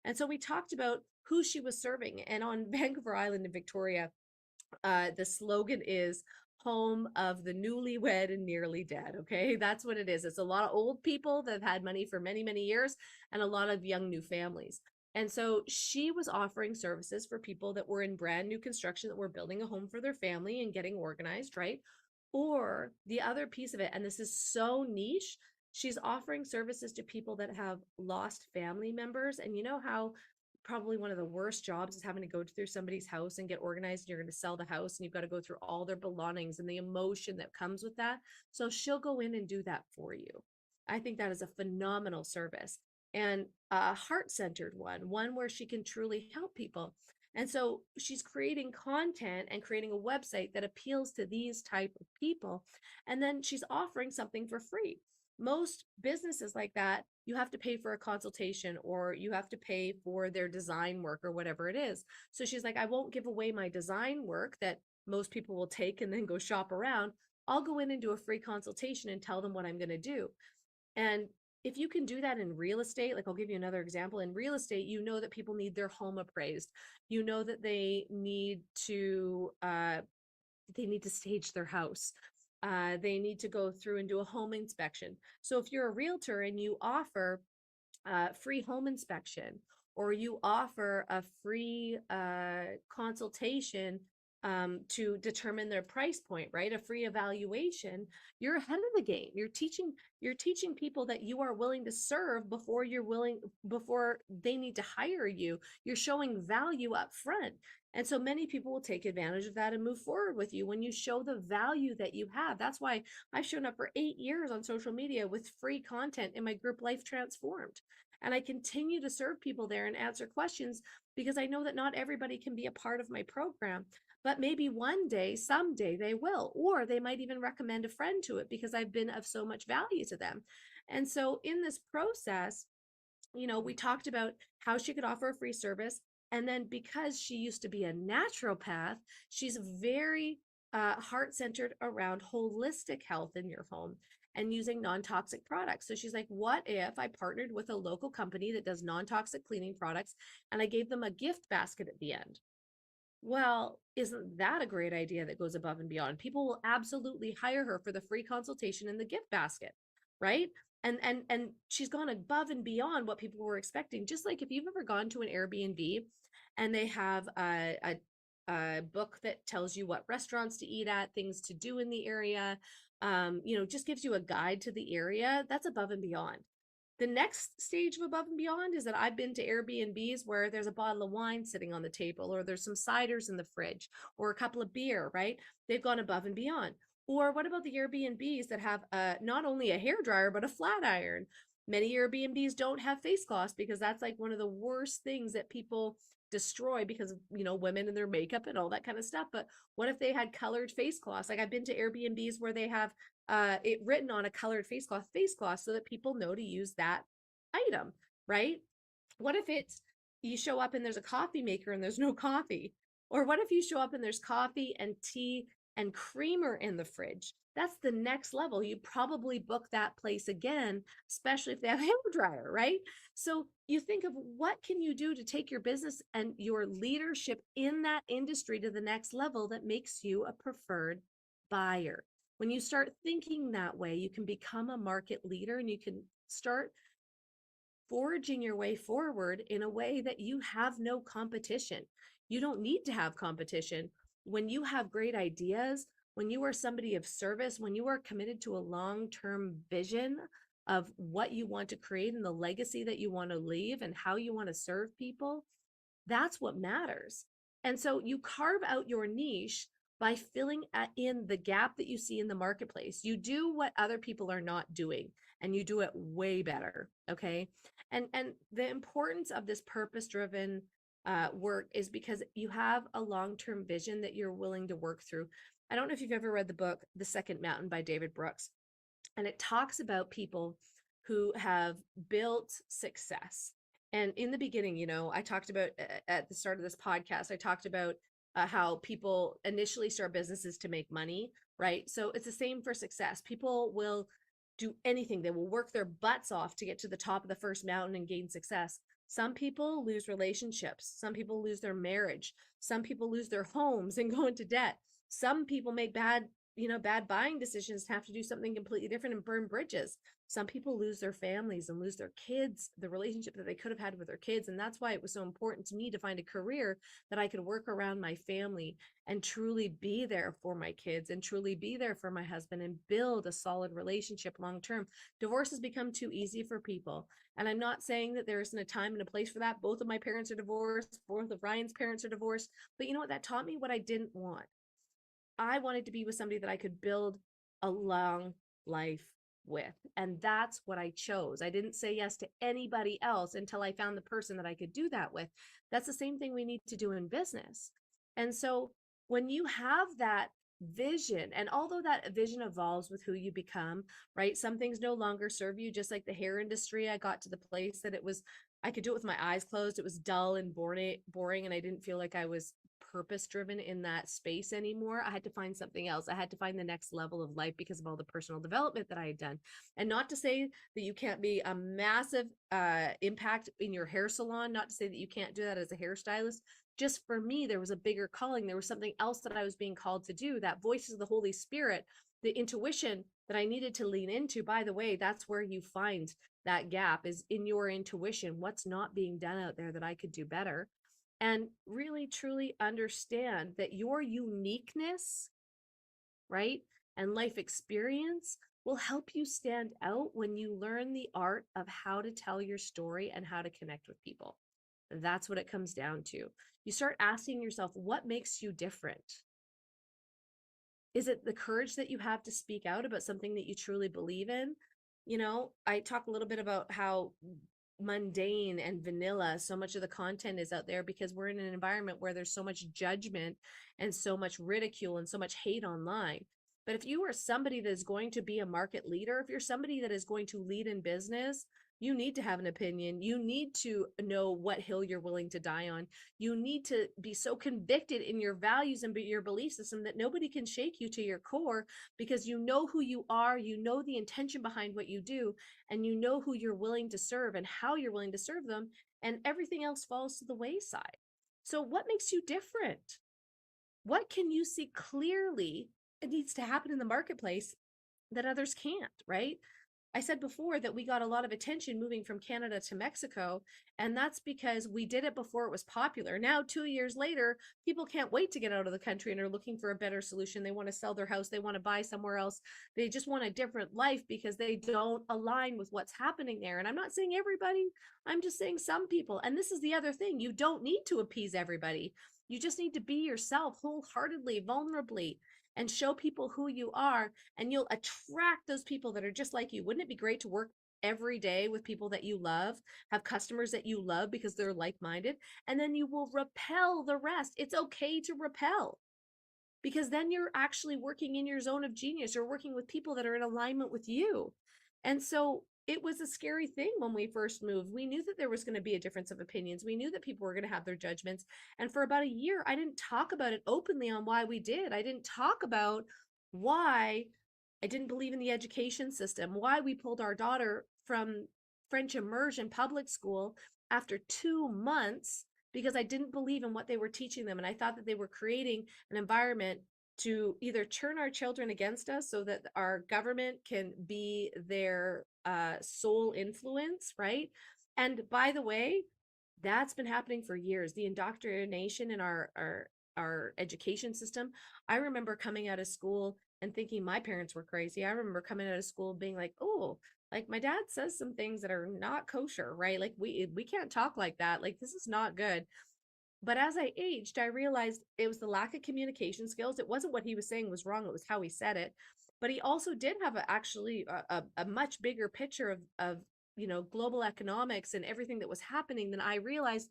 And so, we talked about who she was serving. And on Vancouver Island in Victoria, the slogan is home of the newlywed and nearly dead. Okay. That's what it is. It's a lot of old people that have had money for many, many years and a lot of young new families. And so she was offering services for people that were in brand new construction that were building a home for their family and getting organized, right? Or the other piece of it, and this is so niche, she's offering services to people that have lost family members. And you know how probably one of the worst jobs is having to go through somebody's house and get organized, and you're going to sell the house and you've got to go through all their belongings and the emotion that comes with that. So she'll go in and do that for you. I think that is a phenomenal service and a heart-centered one where she can truly help people. And so she's creating content and creating a website that appeals to these type of people. And then she's offering something for free. Most businesses like that, you have to pay for a consultation or you have to pay for their design work or whatever it is. So she's like, I won't give away my design work that most people will take and then go shop around. I'll go in and do a free consultation and tell them what I'm going to do. And if you can do that in real estate, like I'll give you another example. In real estate, you know that people need their home appraised. You know that they need to stage their house. They need to go through and do a home inspection. So if you're a realtor and you offer free home inspection or you offer a free consultation to determine their price point, right? A free evaluation, you're ahead of the game. You're teaching people that you are willing to serve before they need to hire you. You're showing value up front. And so many people will take advantage of that and move forward with you when you show the value that you have. That's why I've shown up for 8 years on social media with free content in my group Life Transformed. And I continue to serve people there and answer questions because I know that not everybody can be a part of my program, but maybe one day, someday they will, or they might even recommend a friend to it because I've been of so much value to them. And so in this process, we talked about how she could offer a free service. And then because she used to be a naturopath, she's very heart centered around holistic health in your home and using non toxic products. So she's like, what if I partnered with a local company that does non toxic cleaning products and I gave them a gift basket at the end? Well, isn't that a great idea that goes above and beyond? People will absolutely hire her for the free consultation in the gift basket, right? And she's gone above and beyond what people were expecting. Just like if you've ever gone to an Airbnb and they have a book that tells you what restaurants to eat at, things to do in the area, just gives you a guide to the area, that's above and beyond. The next stage of above and beyond is that I've been to Airbnbs where there's a bottle of wine sitting on the table, or there's some ciders in the fridge, or a couple of beer, right? They've gone above and beyond. Or what about the Airbnbs that have not only a hair dryer, but a flat iron? Many Airbnbs don't have face cloths because that's like one of the worst things that people destroy because of, women and their makeup and all that kind of stuff. But what if they had colored face cloths? Like I've been to Airbnbs where they have it written on a colored face cloth so that people know to use that item, right? What if it's you show up and there's a coffee maker and there's no coffee? Or what if you show up and there's coffee and tea and creamer in the fridge? That's the next level. You probably book that place again, especially if they have a hair dryer, right? So you think of what can you do to take your business and your leadership in that industry to the next level that makes you a preferred buyer. When you start thinking that way, you can become a market leader and you can start forging your way forward in a way that you have no competition. You don't need to have competition. When you have great ideas, when you are somebody of service, when you are committed to a long term vision of what you want to create and the legacy that you want to leave and how you want to serve people, that's what matters. And so you carve out your niche by filling in the gap that you see in the marketplace. You do what other people are not doing and you do it way better, okay? And the importance of this purpose driven work is because you have a long-term vision that you're willing to work through. I don't know if you've ever read the book The Second Mountain by David Brooks, and it talks about people who have built success. And in the beginning, I talked about at the start of this podcast, I talked about how people initially start businesses to make money, right? So it's the same for success. People will do anything, they will work their butts off to get to the top of the first mountain and gain success. Some people lose relationships, some people lose their marriage, some people lose their homes and go into debt. Some people make bad buying decisions, have to do something completely different and burn bridges. Some people lose their families and lose their kids, the relationship that they could have had with their kids. And that's why it was so important to me to find a career that I could work around my family and truly be there for my kids and truly be there for my husband and build a solid relationship long term. Divorce has become too easy for people. And I'm not saying that there isn't a time and a place for that. Both of my parents are divorced, both of Ryan's parents are divorced. But you know what? That taught me what I didn't want. I wanted to be with somebody that I could build a long life with. And that's what I chose. I didn't say yes to anybody else until I found the person that I could do that with. That's the same thing we need to do in business. And so when you have that vision, and although that vision evolves with who you become, right? Some things no longer serve you, just like the hair industry. I got to the place that I could do it with my eyes closed. It was dull and boring, and I didn't feel like I was purpose driven in that space anymore. I had to find something else. I had to find the next level of life because of all the personal development that I had done. And not to say that you can't be a massive impact in your hair salon, not to say that you can't do that as a hairstylist. Just for me, there was a bigger calling. There was something else that I was being called to do. That voice of the Holy Spirit, the intuition that I needed to lean into. By the way, that's where you find that gap is in your intuition. What's not being done out there that I could do better? And really truly understand that your uniqueness, right, and life experience will help you stand out when you learn the art of how to tell your story and how to connect with people. That's what it comes down to. You start asking yourself, what makes you different? Is it the courage that you have to speak out about something that you truly believe in? I talk a little bit about how mundane and vanilla so much of the content is out there because we're in an environment where there's so much judgment and so much ridicule and so much hate online. But if you are somebody that is going to be a market leader, if you're somebody that is going to lead in business, you need to have an opinion. You need to know what hill you're willing to die on. You need to be so convicted in your values and your belief system that nobody can shake you to your core because you know who you are, you know the intention behind what you do, and you know who you're willing to serve and how you're willing to serve them, and everything else falls to the wayside. So, what makes you different? What can you see clearly it needs to happen in the marketplace that others can't, right? I said before that we got a lot of attention moving from Canada to Mexico, and that's because we did it before it was popular. Now, 2 years later, people can't wait to get out of the country and are looking for a better solution. They want to sell their house, they want to buy somewhere else. They just want a different life because they don't align with what's happening there. And I'm not saying everybody, I'm just saying some people. And this is the other thing, you don't need to appease everybody. You just need to be yourself wholeheartedly, vulnerably, and show people who you are, and you'll attract those people that are just like you. Wouldn't it be great to work every day with people that you love, have customers that you love because they're like-minded, and then you will repel the rest. It's okay to repel because then you're actually working in your zone of genius. You're working with people that are in alignment with you. And so it was a scary thing when we first moved. We knew that there was going to be a difference of opinions. We knew that people were going to have their judgments. And for about a year, I didn't talk about it openly on why we did. I didn't talk about why I didn't believe in the education system, why we pulled our daughter from French immersion public school after 2 months because I didn't believe in what they were teaching them. And I thought that they were creating an environment to either turn our children against us so that our government can be their sole influence, right? And by the way, that's been happening for years. The indoctrination in our education system. I remember coming out of school and thinking my parents were crazy. I remember coming out of school being like, "Oh, like my dad says some things that are not kosher, right? Like we can't talk like that. Like this is not good." But as I aged, I realized it was the lack of communication skills. It wasn't what he was saying was wrong, it was how he said it. But he also did have actually a much bigger picture of global economics and everything that was happening than I realized.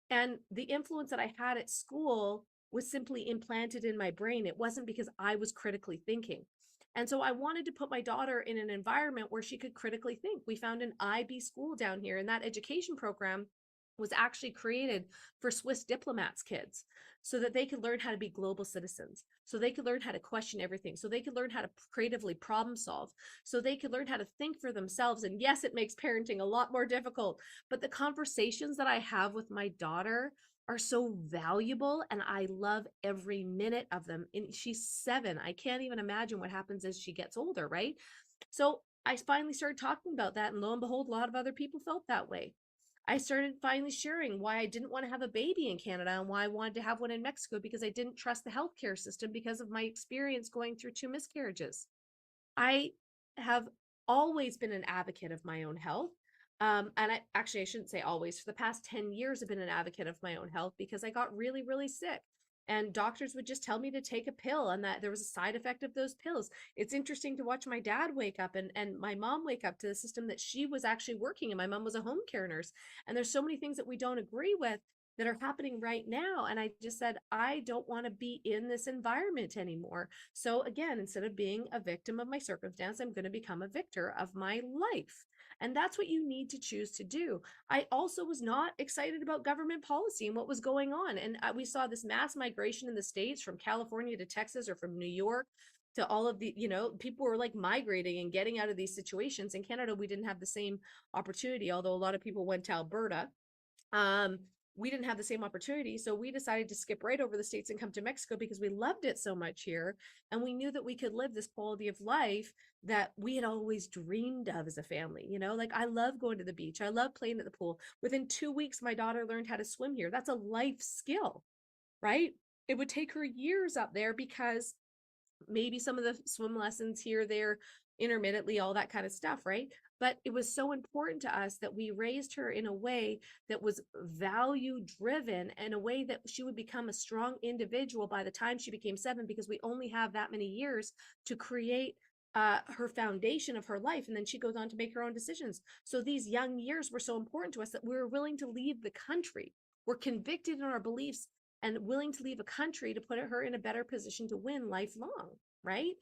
And the influence that I had at school was simply implanted in my brain. It wasn't because I was critically thinking. And so I wanted to put my daughter in an environment where she could critically think. We found an IB school down here, and that education program was actually created for Swiss diplomats' kids so that they could learn how to be global citizens, so they could learn how to question everything, so they could learn how to creatively problem solve, so they could learn how to think for themselves. And yes, it makes parenting a lot more difficult, but the conversations that I have with my daughter are so valuable and I love every minute of them. And she's 7. I can't even imagine what happens as she gets older, right? So I finally started talking about that, and lo and behold, a lot of other people felt that way. I started finally sharing why I didn't want to have a baby in Canada and why I wanted to have one in Mexico because I didn't trust the healthcare system because of my experience going through 2 miscarriages. I have always been an advocate of my own health. And I shouldn't say always. For the past 10 years, I've been an advocate of my own health because I got really, really sick. And doctors would just tell me to take a pill and that there was a side effect of those pills. It's interesting to watch my dad wake up and my mom wake up to the system that she was actually working in. My mom was a home care nurse. And there's so many things that we don't agree with that are happening right now. And I just said, I don't want to be in this environment anymore. So again, instead of being a victim of my circumstance, I'm going to become a victor of my life. And that's what you need to choose to do. I also was not excited about government policy and what was going on. And we saw this mass migration in the States from California to Texas or from New York to all of the, people were like migrating and getting out of these situations. In Canada, we didn't have the same opportunity, although a lot of people went to Alberta. Um, we didn't have the same opportunity. So we decided to skip right over the States and come to Mexico because we loved it so much here. And we knew that we could live this quality of life that we had always dreamed of as a family. Like I love going to the beach. I love playing at the pool. Within 2 weeks, my daughter learned how to swim here. That's a life skill, right? It would take her years up there because maybe some of the swim lessons here, there, intermittently, all that kind of stuff, right? But it was so important to us that we raised her in a way that was value driven, in a way that she would become a strong individual by the time she became 7, because we only have that many years to create her foundation of her life. And then she goes on to make her own decisions. So these young years were so important to us that we were willing to leave the country. We're convicted in our beliefs and willing to leave a country to put her in a better position to win lifelong, right?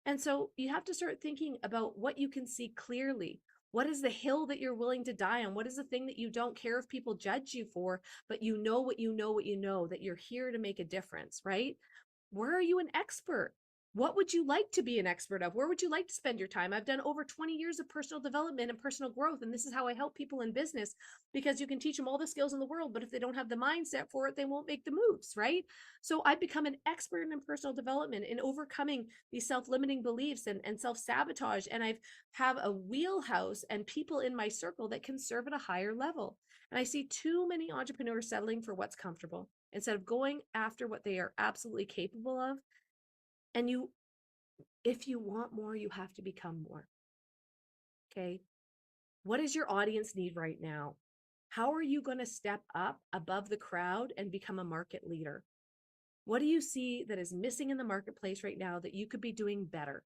And so you have to start thinking about what you can see clearly. What is the hill that you're willing to die on? What is the thing that you don't care if people judge you for, but you know what you know, what you know, that you're here to make a difference, right? Where are you an expert? What would you like to be an expert of? Where would you like to spend your time? I've done over 20 years of personal development and personal growth, and this is how I help people in business, because you can teach them all the skills in the world, but if they don't have the mindset for it, they won't make the moves, right? So I've become an expert in personal development, in overcoming these self-limiting beliefs and self-sabotage, and I've have a wheelhouse and people in my circle that can serve at a higher level. And I see too many entrepreneurs settling for what's comfortable instead of going after what they are absolutely capable of. And if you want more, you have to become more. Okay. What does your audience need right now? How are you going to step up above the crowd and become a market leader? What do you see that is missing in the marketplace right now that you could be doing better?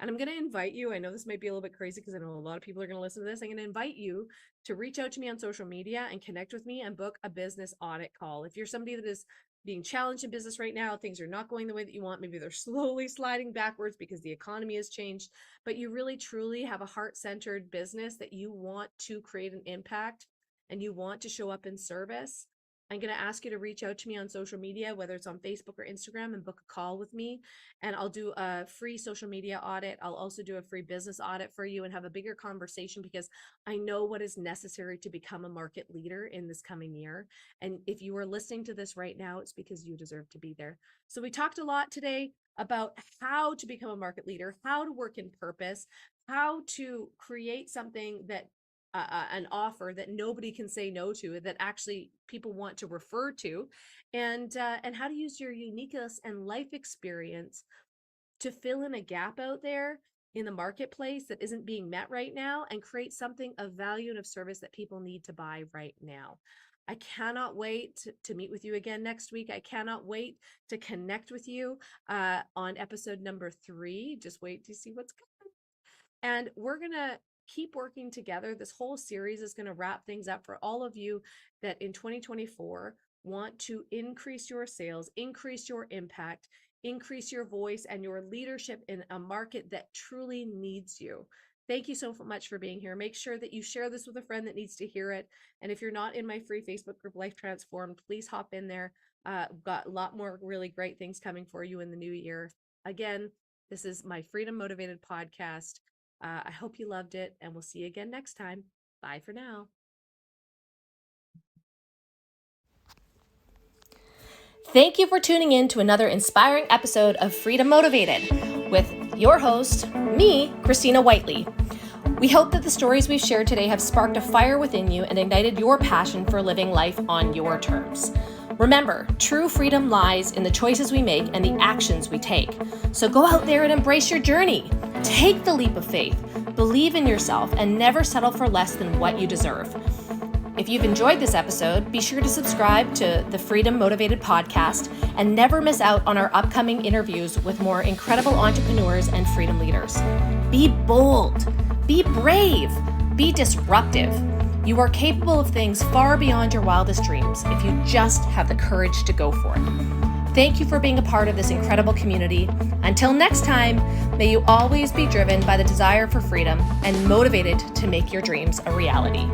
And I'm going to invite you, I know this might be a little bit crazy because I know a lot of people are going to listen to this. I'm going to invite you to reach out to me on social media and connect with me and book a business audit call. If you're somebody that is being challenged in business right now, things are not going the way that you want, maybe they're slowly sliding backwards because the economy has changed, but you really truly have a heart-centered business that you want to create an impact and you want to show up in service, I'm going to ask you to reach out to me on social media, whether it's on Facebook or Instagram, and book a call with me. And I'll do a free social media audit. I'll also do a free business audit for you and have a bigger conversation because I know what is necessary to become a market leader in this coming year. And if you are listening to this right now, it's because you deserve to be there. So we talked a lot today about how to become a market leader, how to work in purpose, how to create something that an offer that nobody can say no to, that actually people want to refer to, and how to use your uniqueness and life experience to fill in a gap out there in the marketplace that isn't being met right now and create something of value and of service that people need to buy right now. I cannot wait to meet with you again next week. I cannot wait to connect with you on episode number 3. Just wait to see what's coming. And we're going to keep working together. This whole series is going to wrap things up for all of you that in 2024 want to increase your sales, increase your impact, increase your voice and your leadership in a market that truly needs you. Thank you so much for being here. Make sure that you share this with a friend that needs to hear it. And if you're not in my free Facebook group, Life Transformed, please hop in there. We've got a lot more really great things coming for you in the new year. Again, this is my Freedom Motivated podcast. I hope you loved it, and we'll see you again next time. Bye for now. Thank you for tuning in to another inspiring episode of Freedom Motivated with your host, me, Christina Whiteley. We hope that the stories we've shared today have sparked a fire within you and ignited your passion for living life on your terms. Remember, true freedom lies in the choices we make and the actions we take. So go out there and embrace your journey. Take the leap of faith, believe in yourself, and never settle for less than what you deserve. If you've enjoyed this episode, be sure to subscribe to the Freedom Motivated podcast and never miss out on our upcoming interviews with more incredible entrepreneurs and freedom leaders. Be bold, be brave, be disruptive. You are capable of things far beyond your wildest dreams if you just have the courage to go for it. Thank you for being a part of this incredible community. Until next time, may you always be driven by the desire for freedom and motivated to make your dreams a reality.